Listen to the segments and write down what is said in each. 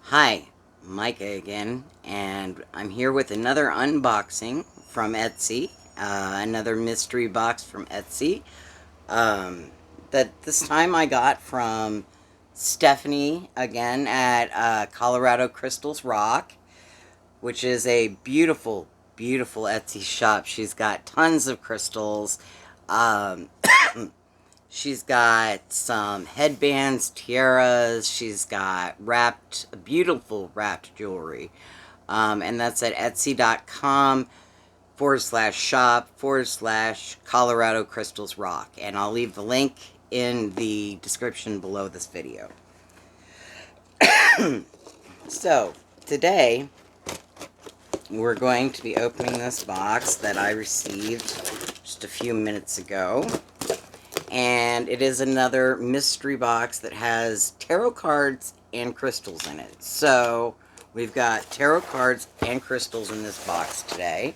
Hi, Micah again, and I'm here with another unboxing from Etsy, another mystery box from Etsy, that this time I got from Stephanie again at Colorado Crystals Rock, which is a beautiful, beautiful Etsy shop. She's got tons of crystals. Um, She's got some headbands, tiaras. She's got beautiful wrapped jewelry. And that's at etsy.com/shop/Colorado Crystals Rock. And I'll leave the link in the description below this video. So, today, we're going to be opening this box that I received just a few minutes ago. And it is another mystery box that has tarot cards and crystals in it. So, we've got tarot cards and crystals in this box today.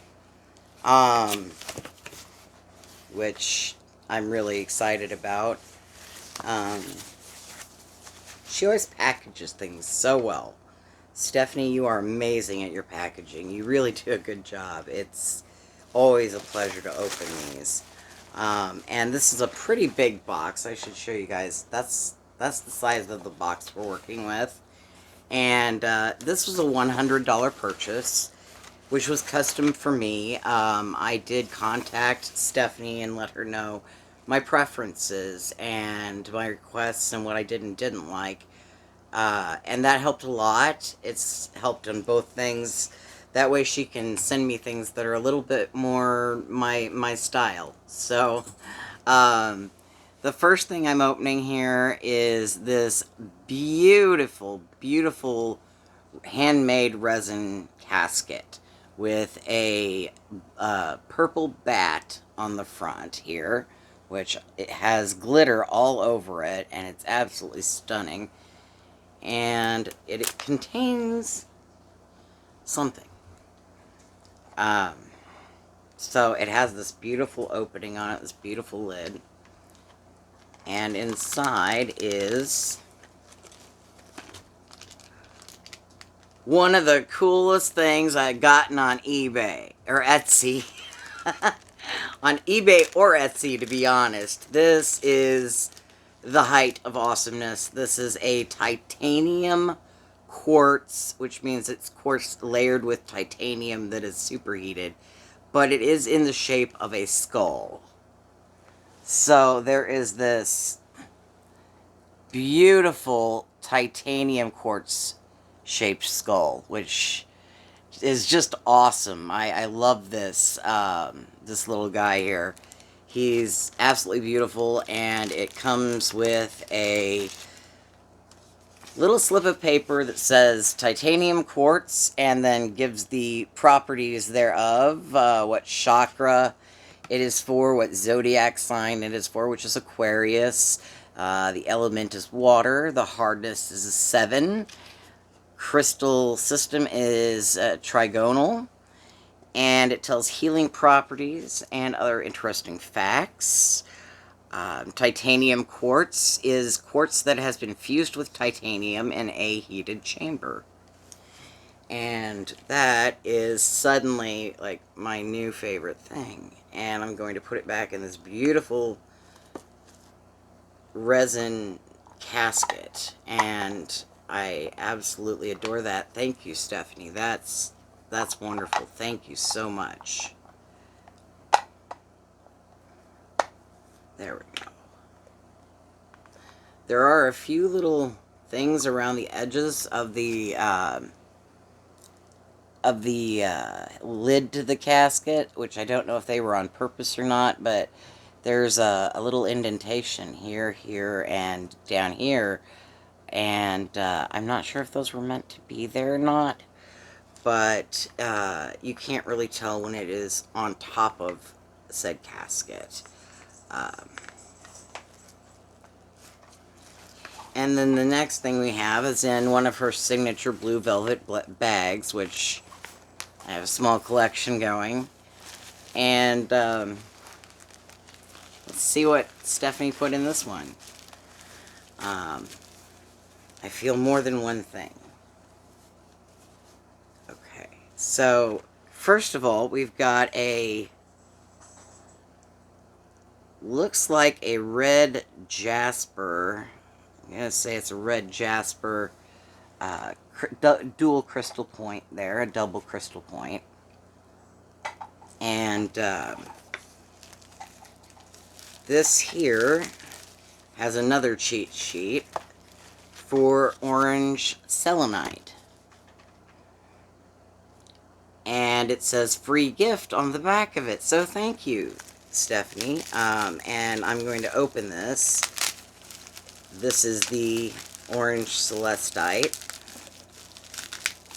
Which I'm really excited about. She always packages things so well. Stephanie, you are amazing at your packaging. You really do a good job. It's always a pleasure to open these. And this is a pretty big box. I should show you guys. That's the size of the box we're working with. And this was a $100 purchase, which was custom for me. I did contact Stephanie and let her know my preferences and my requests and what I did and didn't like. And that helped a lot. It's helped on both things. That way she can send me things that are a little bit more my style. So, the first thing I'm opening here is this beautiful, beautiful handmade resin casket with a purple bat on the front here, which it has glitter all over it, and it's absolutely stunning. And it contains something. So it has this beautiful opening on it, this beautiful lid. And inside is one of the coolest things I've gotten on eBay, or Etsy. On eBay or Etsy, to be honest. This is the height of awesomeness. This is a titanium quartz, which means it's quartz layered with titanium that is superheated, but it is in the shape of a skull. So there is this beautiful titanium quartz shaped skull, which is just awesome. I love this this little guy here. He's absolutely beautiful, and it comes with a little slip of paper that says titanium quartz, and then gives the properties thereof, what chakra it is for, what zodiac sign it is for, which is Aquarius. The element is water. The hardness is a 7. Crystal system is trigonal. And it tells healing properties and other interesting facts. Titanium quartz is quartz that has been fused with titanium in a heated chamber. And that is suddenly like my new favorite thing. And I'm going to put it back in this beautiful resin casket. And I absolutely adore that. Thank you, Stephanie. That's wonderful. Thank you so much. There we go. There are a few little things around the edges of the lid to the casket, which I don't know if they were on purpose or not, but there's a little indentation here, here, and down here, and I'm not sure if those were meant to be there or not, but you can't really tell when it is on top of said casket. And then the next thing we have is in one of her signature blue velvet bags, which I have a small collection going. And let's see what Stephanie put in this one. I feel more than one thing. So, first of all, we've got looks like a red jasper. I'm going to say it's a red jasper dual crystal point there, a double crystal point. And this here has another cheat sheet for orange selenite. And it says free gift on the back of it. So thank you, Stephanie. And I'm going to open this. This is the orange celestite.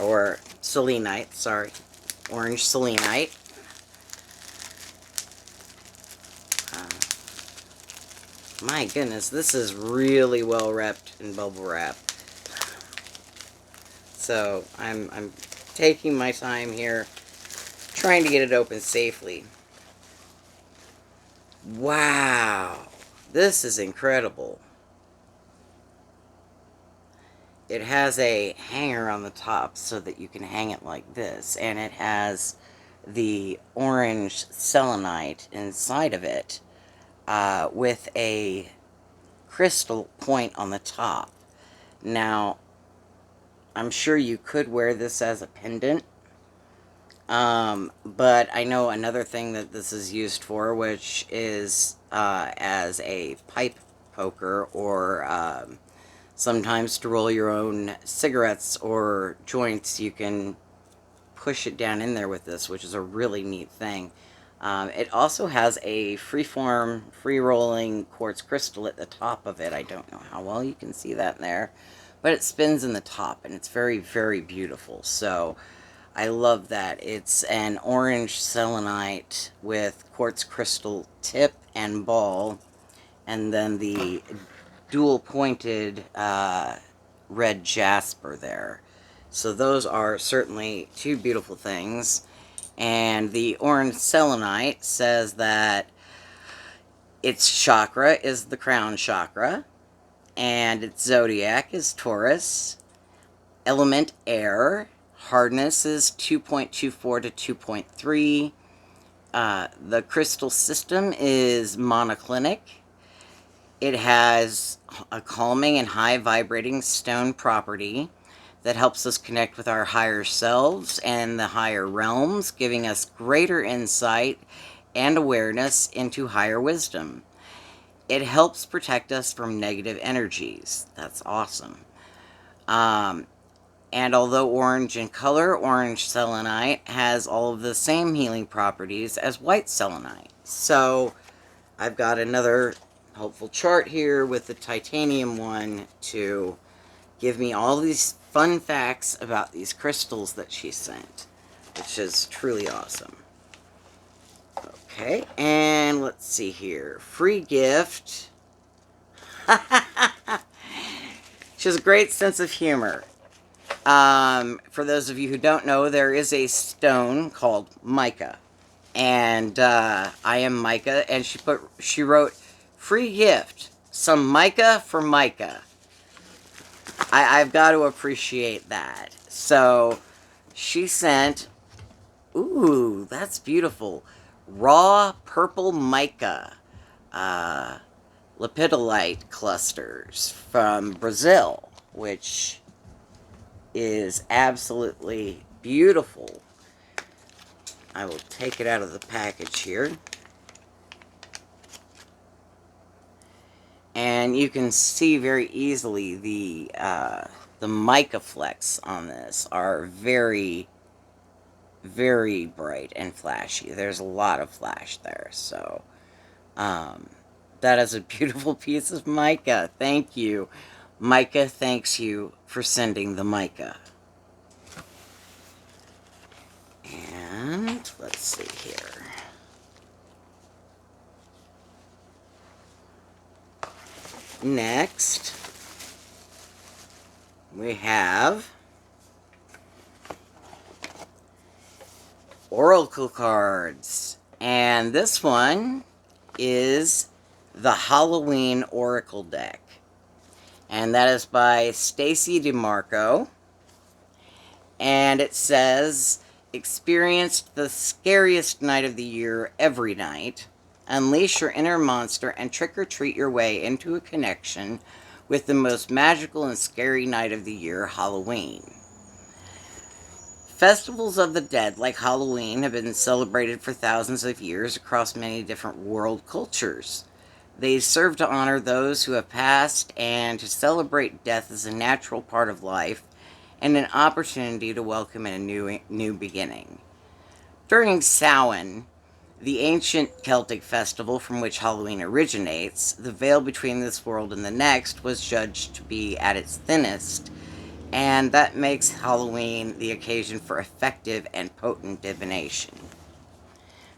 Or selenite, sorry. Orange selenite. My goodness, this is really well wrapped in bubble wrap. So I'm taking my time here, trying to get it open safely. Wow, this is incredible. It has a hanger on the top so that you can hang it like this, and it has the orange selenite inside of it with a crystal point on the top. Now, I'm sure you could wear this as a pendant, but I know another thing that this is used for, which is as a pipe poker, or sometimes to roll your own cigarettes or joints. You can push it down in there with this, which is a really neat thing. It also has a freeform, free-rolling quartz crystal at the top of it. I don't know how well you can see that in there, but it spins in the top, and it's very, very beautiful. So I love that. It's an orange selenite with quartz crystal tip and ball, and then the dual-pointed red jasper there. So those are certainly two beautiful things. And the orange selenite says that its chakra is the crown chakra, and its zodiac is Taurus, element air, hardness is 2.24 to 2.3, the crystal system is monoclinic. It has a calming and high vibrating stone property that helps us connect with our higher selves and the higher realms, giving us greater insight and awareness into higher wisdom. It helps protect us from negative energies. That's awesome. And although orange in color, orange selenite has all of the same healing properties as white selenite. So I've got another helpful chart here with the titanium one to give me all these fun facts about these crystals that she sent, which is truly awesome. Okay, and let's see here. Free gift. She has a great sense of humor. For those of you who don't know, there is a stone called Micah. And I am Micah, and she wrote, free gift, some Micah for Micah. I've got to appreciate that. So she sent, ooh, that's beautiful, raw purple mica lepidolite clusters from Brazil, which is absolutely beautiful. I will take it out of the package here. And you can see very easily the mica flecks on this are very, very bright and flashy. There's a lot of flash there. So that is a beautiful piece of mica. Thank you. Micah thanks you for sending the mica. And let's see here. Next, we have Oracle cards. And this one is the Halloween Oracle deck. And that is by Stacy DeMarco. And it says, Experience the scariest night of the year every night. Unleash your inner monster and trick or treat your way into a connection with the most magical and scary night of the year, Halloween. Festivals of the dead, like Halloween, have been celebrated for thousands of years across many different world cultures. They serve to honor those who have passed and to celebrate death as a natural part of life and an opportunity to welcome in a new beginning. During Samhain, the ancient Celtic festival from which Halloween originates, the veil between this world and the next was judged to be at its thinnest, and that makes Halloween the occasion for effective and potent divination.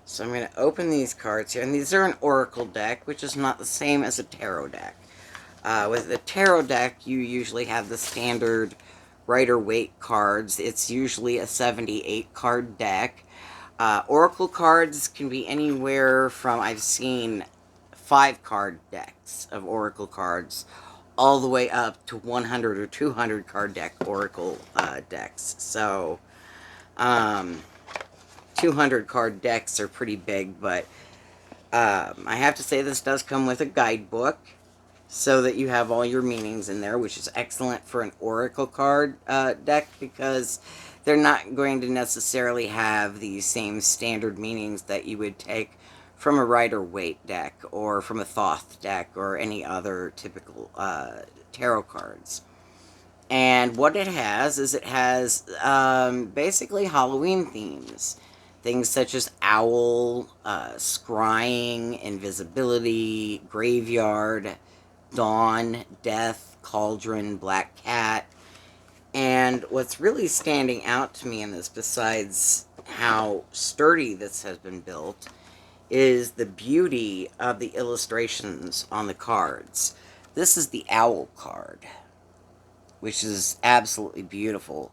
So I'm going to open these cards here, and these are an oracle deck, which is not the same as a tarot deck. With a tarot deck, you usually have the standard Rider-Waite cards. It's usually a 78 card deck. Oracle cards can be anywhere from, I've seen 5 card decks of Oracle cards, all the way up to 100 or 200 card deck Oracle decks. So, 200 card decks are pretty big, but I have to say this does come with a guidebook, so that you have all your meanings in there, which is excellent for an Oracle card deck, because they're not going to necessarily have the same standard meanings that you would take from a Rider-Waite deck, or from a Thoth deck, or any other typical tarot cards. And what it has is it has basically Halloween themes. Things such as owl, scrying, invisibility, graveyard, dawn, death, cauldron, black cat. And what's really standing out to me in this, besides how sturdy this has been built, is the beauty of the illustrations on the cards. This is the owl card, which is absolutely beautiful.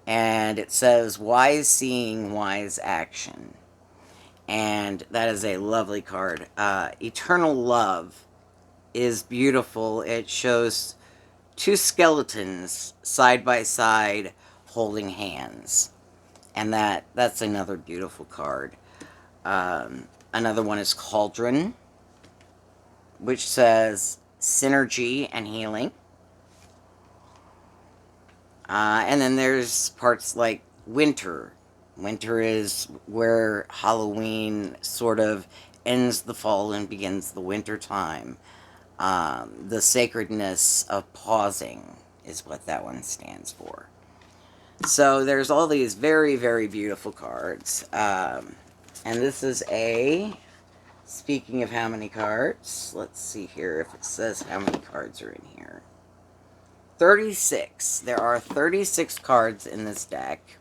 And it says, wise seeing, wise action. And that is a lovely card. Eternal Love is beautiful. It shows 2 skeletons side by side holding hands. And that's another beautiful card. Another one is Cauldron, which says synergy and healing. And then there's parts like Winter. Winter is where Halloween sort of ends the fall and begins the winter time. The sacredness of pausing is what that one stands for. So there's all these very, very beautiful cards. And this is speaking of how many cards, let's see here if it says how many cards are in here. 36. There are 36 cards in this deck.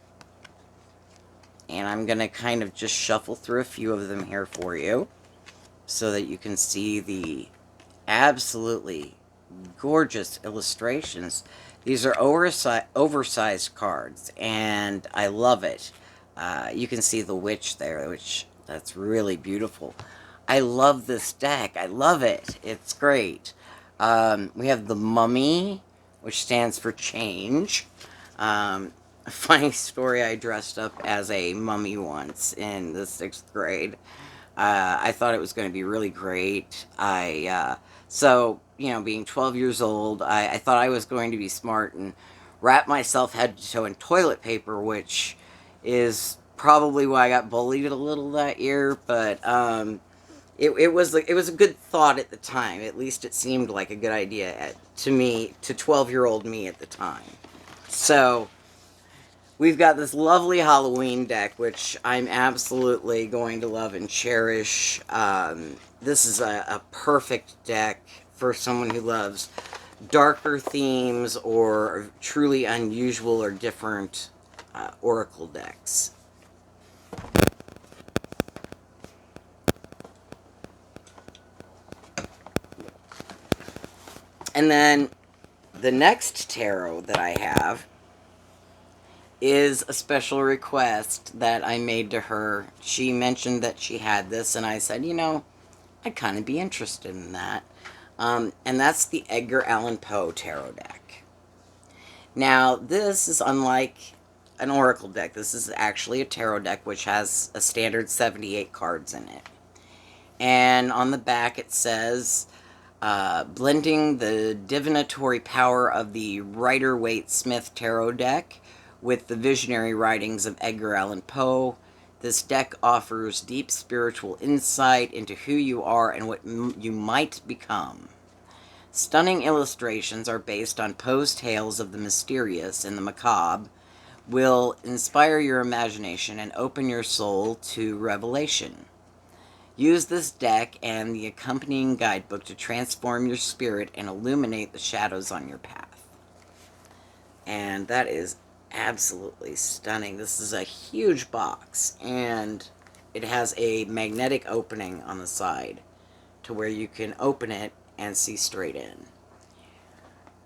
And I'm going to kind of just shuffle through a few of them here for you, so that you can see the absolutely gorgeous illustrations. These are oversized cards, and I love it. You can see the witch there, that's really beautiful. I love this deck. I love it. It's great. We have the Mummy, which stands for change. A funny story, I dressed up as a mummy once in the 6th grade. I thought it was going to be really great. So, being 12 years old, I thought I was going to be smart and wrap myself head to toe in toilet paper, which is probably why I got bullied a little that year, but it was a good thought at the time. At least it seemed like a good idea to 12-year-old me at the time. So we've got this lovely Halloween deck, which I'm absolutely going to love and cherish. This is a perfect deck for someone who loves darker themes or truly unusual or different oracle decks. And then the next tarot that I have is a special request that I made to her. She mentioned that she had this, and I said, I'd kind of be interested in that. And that's the Edgar Allan Poe tarot deck. Now, this is unlike an oracle deck. This is actually a tarot deck, which has a standard 78 cards in it. And on the back it says, blending the divinatory power of the Rider-Waite-Smith tarot deck with the visionary writings of Edgar Allan Poe, this deck offers deep spiritual insight into who you are and what you might become. Stunning illustrations are based on Poe's tales of the mysterious and the macabre, will inspire your imagination and open your soul to revelation. Use this deck and the accompanying guidebook to transform your spirit and illuminate the shadows on your path. And that is absolutely stunning. This is a huge box, and it has a magnetic opening on the side to where you can open it and see straight in.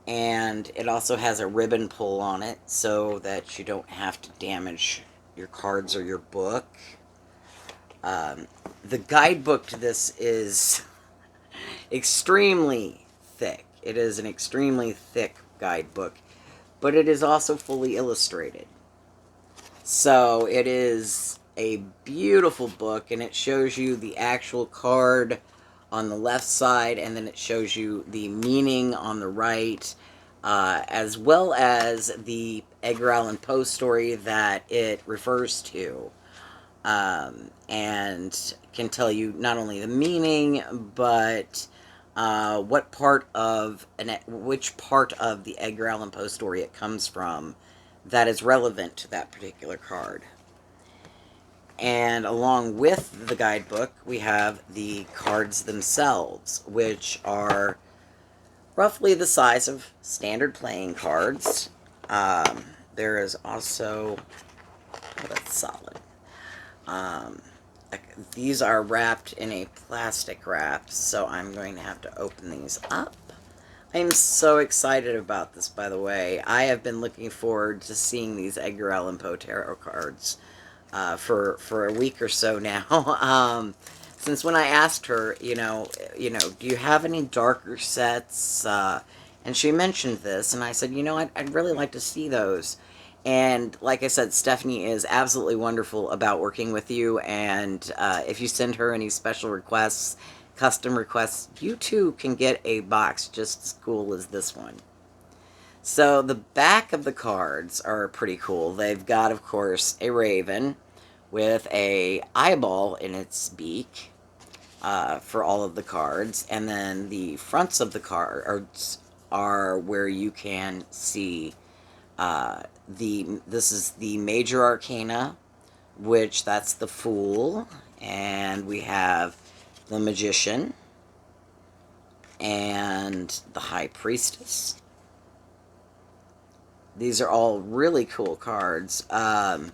And it also has a ribbon pull on it so that you don't have to damage your cards or your book. The guidebook to this is extremely thick. It is an extremely thick guidebook, but it is also fully illustrated. So it is a beautiful book, and it shows you the actual card on the left side, and then it shows you the meaning on the right, as well as the Edgar Allan Poe story that it refers to, and can tell you not only the meaning, but which part of the Edgar Allan Poe story it comes from that is relevant to that particular card. And along with the guidebook, we have the cards themselves, which are roughly the size of standard playing cards. There is also, oh, that's solid. These are wrapped in a plastic wrap, so I'm going to have to open these up. I'm so excited about this, by the way. I have been looking forward to seeing these Edgar Allan Poe tarot cards for a week or so now. Since when I asked her, do you have any darker sets? And she mentioned this, and I said, I'd really like to see those. And like I said, Stephanie is absolutely wonderful about working with you, and if you send her any special requests, custom requests, you too can get a box just as cool as this one. So the back of the cards are pretty cool. They've got, of course, a raven with a eyeball in its beak for all of the cards, and then the fronts of the cards are where you can see this is the major arcana, which that's the Fool, and we have the Magician and the High Priestess. These are all really cool cards, and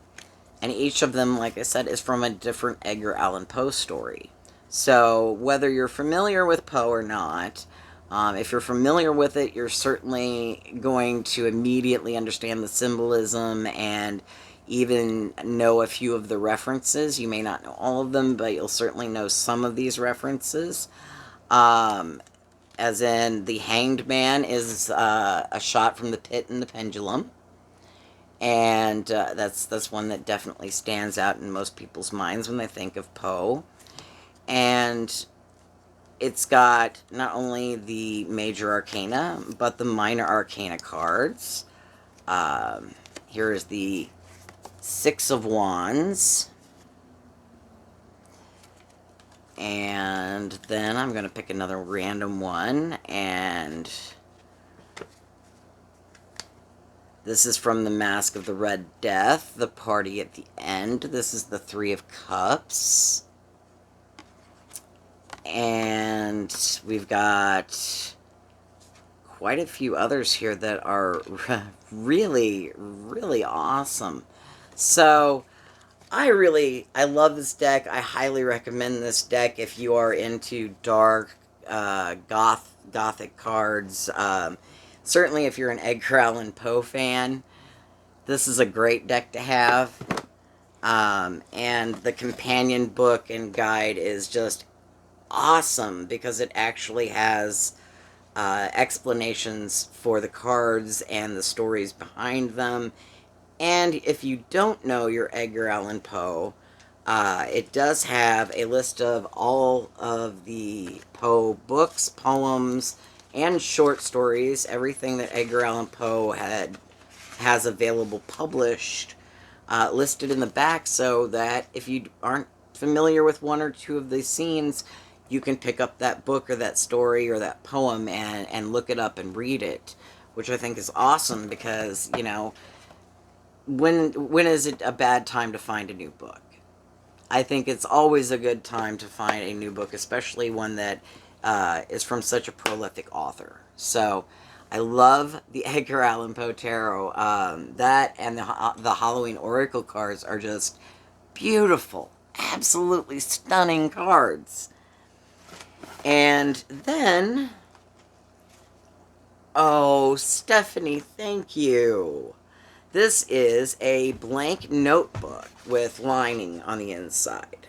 each of them, like I said, is from a different Edgar Allan Poe story. So whether you're familiar with Poe or not, if you're familiar with it, you're certainly going to immediately understand the symbolism and even know a few of the references. You may not know all of them, but you'll certainly know some of these references. As in, the Hanged Man is a shot from the pit and the pendulum. And that's one that definitely stands out in most people's minds when they think of Poe. And it's got not only the major arcana, but the minor arcana cards. Here is the Six of Wands. And then I'm going to pick another random one, and this is from the Mask of the Red Death, the party at the end. This is the Three of Cups. And we've got quite a few others here that are really, really awesome. So I love this deck. I highly recommend this deck if you are into dark, gothic cards. Certainly if you're an Edgar Allan Poe fan, this is a great deck to have. And the companion book and guide is just awesome because it actually has explanations for the cards and the stories behind them. And if you don't know your Edgar Allan Poe, it does have a list of all of the Poe books, poems, and short stories, everything that Edgar Allan Poe has available published, listed in the back, so that if you aren't familiar with one or two of these scenes, you can pick up that book or that story or that poem and look it up and read it, which I think is awesome because, you know, when is it a bad time to find a new book? I think it's always a good time to find a new book, especially one that is from such a prolific author. So I love the Edgar Allan Poe Tarot. That and the Halloween Oracle cards are just beautiful, absolutely stunning cards. And then, oh, Stephanie, thank you. This is a blank notebook with lining on the inside.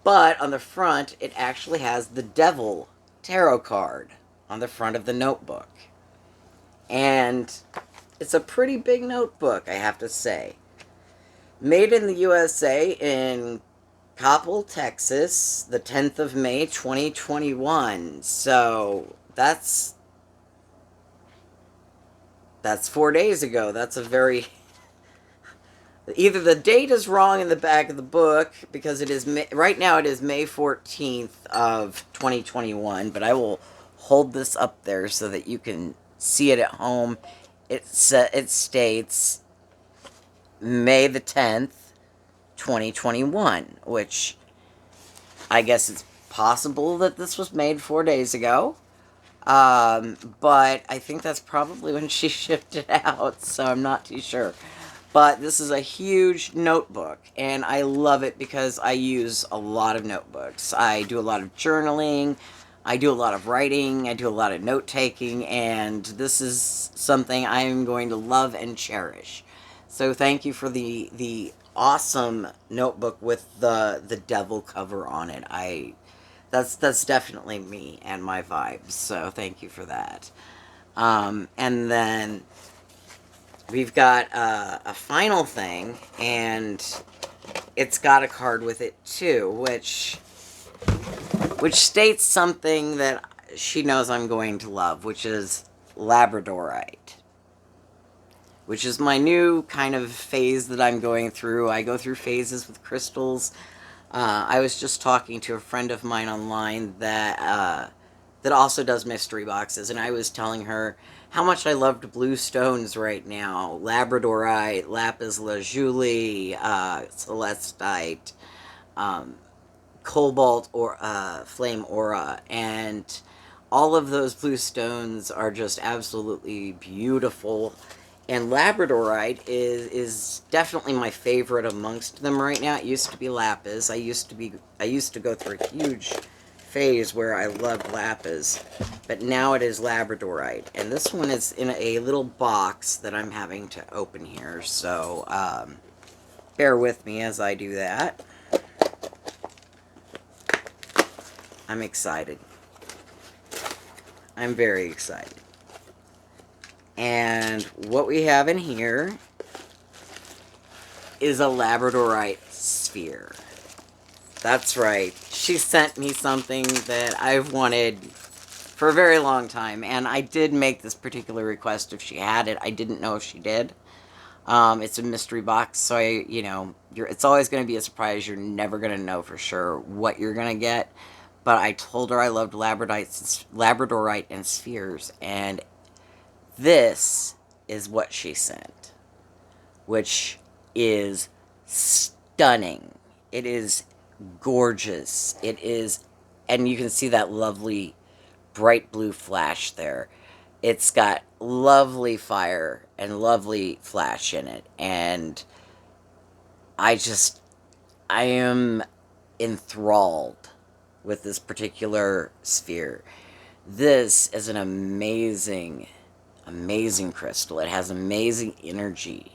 But on the front, it actually has the Devil tarot card on the front of the notebook. And it's a pretty big notebook, I have to say. Made in the USA in Coppell, Texas, the 10th of May, 2021. So that's 4 days ago. That's a very... Either the date is wrong in the back of the book, because it is right now it is May 14th of 2021, but I will hold this up there so that you can see it at home. It states May the 10th, 2021, which I guess it's possible that this was made 4 days ago. But I think that's probably when she shipped it out, so I'm not too sure. But this is a huge notebook, and I love it because I use a lot of notebooks. I do a lot of journaling, I do a lot of writing, I do a lot of note-taking, and this is something I'm going to love and cherish. So thank you for the awesome notebook with the devil cover on it. That's definitely me and my vibes, so thank you for that. And then we've got a final thing, and it's got a card with it too, which states something that she knows I'm going to love, which is Labradorite, which is my new kind of phase that I'm going through. I go through phases with crystals. I was just talking to a friend of mine online that also does mystery boxes, and I was telling her how much I loved blue stones right now. Labradorite, lapis lazuli, celestite, cobalt or flame aura, and all of those blue stones are just absolutely beautiful. And Labradorite is definitely my favorite amongst them right now. It used to be lapis. I used to go through a huge phase where I loved lapis, but now it is Labradorite. And this one is in a little box that I'm having to open here, so bear with me as I do that. I'm excited. I'm very excited. And what we have in here is a Labradorite Sphere. That's right. She sent me something that I've wanted for a very long time, and I did make this particular request if she had it. I didn't know if she did. It's a mystery box, so it's always going to be a surprise. You're never going to know for sure what you're going to get. But I told her I loved Labradorite and spheres, and this is what she sent, which is stunning. It is gorgeous. It is, and you can see that lovely bright blue flash there. It's got lovely fire and lovely flash in it, and I am enthralled with this particular sphere. This is an amazing crystal. It has amazing energy.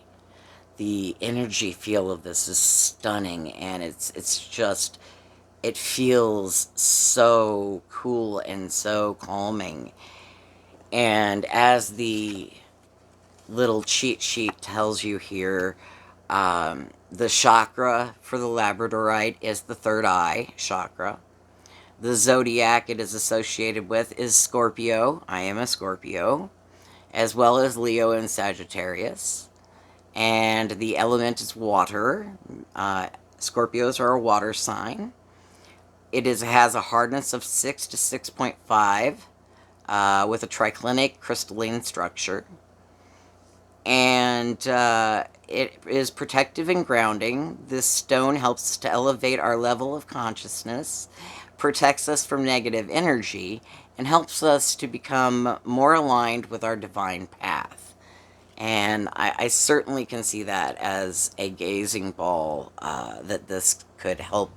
The energy feel of this is stunning, and it feels so cool and so calming. And as the little cheat sheet tells you here the chakra for the Labradorite is the third eye chakra. The zodiac it is associated with is Scorpio. I am a Scorpio, as well as Leo and Sagittarius. And the element is water. Scorpios are a water sign. Has a hardness of 6 to 6.5 with a triclinic crystalline structure. And it is protective and grounding. This stone helps to elevate our level of consciousness, protects us from negative energy, and helps us to become more aligned with our divine path. And I certainly can see that as a gazing ball, that this could help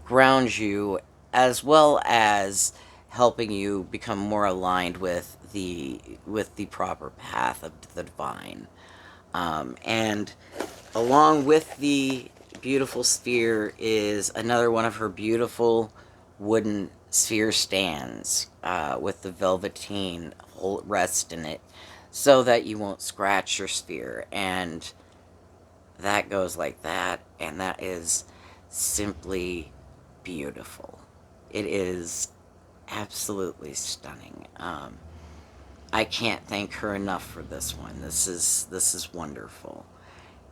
ground you, as well as helping you become more aligned with the proper path of the divine. And along with the beautiful sphere is another one of her beautiful wooden sphere stands with the velveteen rest in it, so that you won't scratch your sphere. And that goes like that, and that is simply beautiful. It is absolutely stunning. I can't thank her enough for this one. This is wonderful.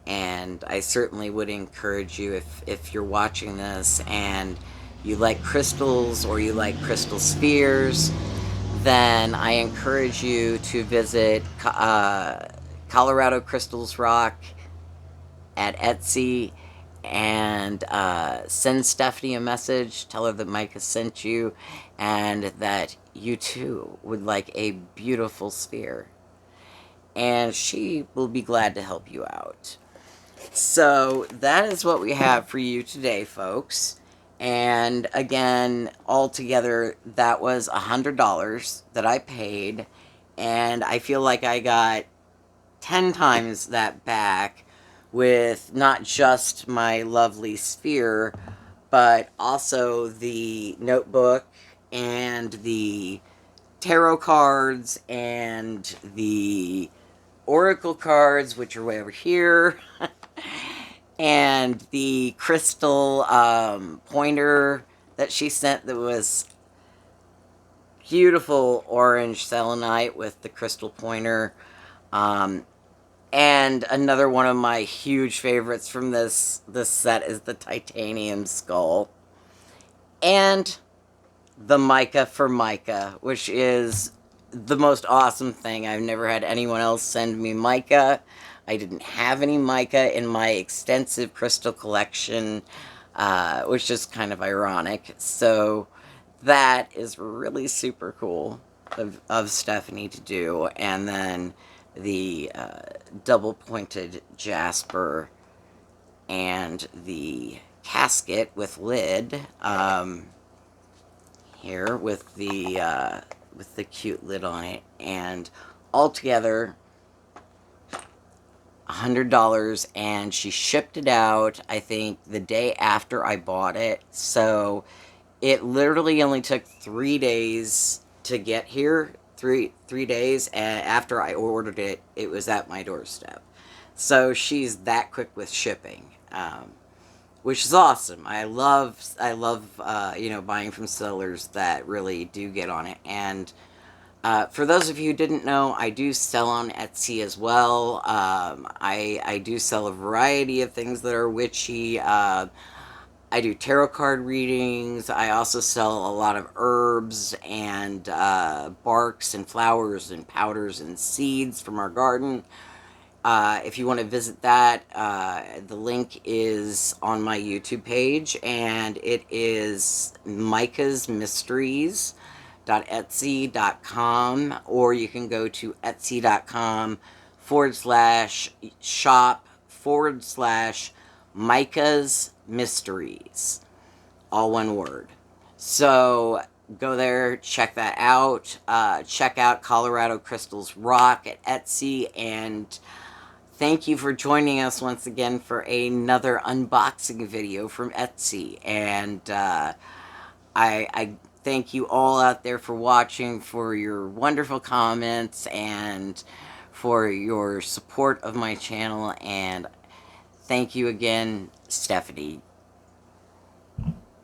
And I certainly would encourage you, if you're watching this and you like crystals or you like crystal spheres, then I encourage you to visit Colorado Crystals Rock at Etsy, and send Stephanie a message. Tell her that Micah sent you, and that you too would like a beautiful sphere. And she will be glad to help you out. So that is what we have for you today, folks. And again, altogether, that was $100 that I paid. And I feel like I got 10 times that back, with not just my lovely sphere, but also the notebook and the tarot cards and the oracle cards, which are way over here, and the crystal pointer that she sent that was beautiful orange selenite with the crystal pointer. And another one of my huge favorites from this set is the titanium skull. And the Mica for Micah, which is the most awesome thing. I've never had anyone else send me Mica. I didn't have any Mica in my extensive crystal collection, which is kind of ironic. So that is really super cool of Stephanie to do. And then the double-pointed jasper and the casket with lid, here with the cute lid on it, and altogether $100. And she shipped it out, I think, the day after I bought it. So it literally only took 3 days to get here. Three days, and after I ordered it, it was at my doorstep. So she's that quick with shipping, which is awesome. I love buying from sellers that really do get on it. And for those of you who didn't know, I do sell on Etsy as well. I do sell a variety of things that are witchy. I do tarot card readings. I also sell a lot of herbs and barks and flowers and powders and seeds from our garden. If you want to visit that, the link is on my YouTube page, and it is micasmysteries.etsy.com, or you can go to etsy.com/shop/Micah's Mysteries, all one word. So go there, check that out. Check out Colorado Crystals Rock at Etsy, and thank you for joining us once again for another unboxing video from Etsy. And I thank you all out there for watching, for your wonderful comments, and for your support of my channel, and thank you again, Stephanie.